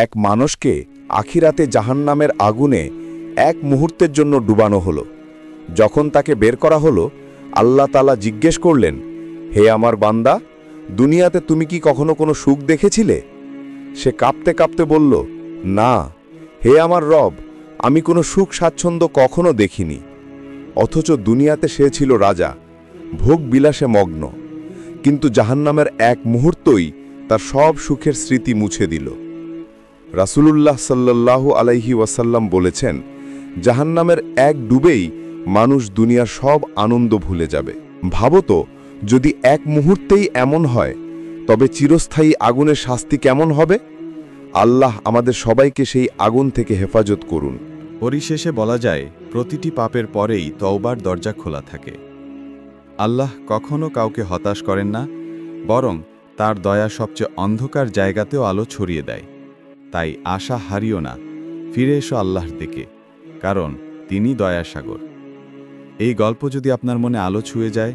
এক মানুষকে আখিরাতে জাহান্নামের আগুনে এক মুহূর্তের জন্য ডুবানো হলো। যখন তাকে বের করা হলো, আল্লাহ তাআলা জিজ্ঞেস করলেন, হে আমার বান্দা, দুনিয়াতে তুমি কি কখনো কোনো সুখ দেখেছিলে? সে কাঁপতে কাঁপতে বলল, না হে আমার রব, আমি কোনো সুখ স্বাচ্ছন্দ্য কখনো দেখিনি। অথচ দুনিয়াতে সে ছিল রাজা, ভোগ বিলাসে মগ্ন। কিন্তু জাহান্নামের এক মুহূর্তই তার সব সুখের স্মৃতি মুছে দিল। রাসূলুল্লাহ সাল্লাল্লাহু আলাইহি ওয়াসাল্লাম বলেছেন, জাহান্নামের এক ডুবেই মানুষ দুনিয়ার সব আনন্দ ভুলে যাবে। ভাবো তো, যদি এক মুহূর্তেই এমন হয়, তবে চিরস্থায়ী আগুনের শাস্তি কেমন হবে? আল্লাহ আমাদের সবাইকে সেই আগুন থেকে হেফাজত করুন। পরিশেষে বলা যায়, প্রতিটি পাপের পরেই তওবার দরজা খোলা থাকে। আল্লাহ কখনো কাউকে হতাশ করেন না, বরং তার দয়া সবচেয়ে অন্ধকার জায়গাতেও আলো ছড়িয়ে দেয়। তাই আশা হারিও না, ফিরে এসো আল্লাহর দিকে, কারণ তিনি দয়াসাগর। এই গল্প যদি আপনার মনে আলো ছুঁয়ে যায়,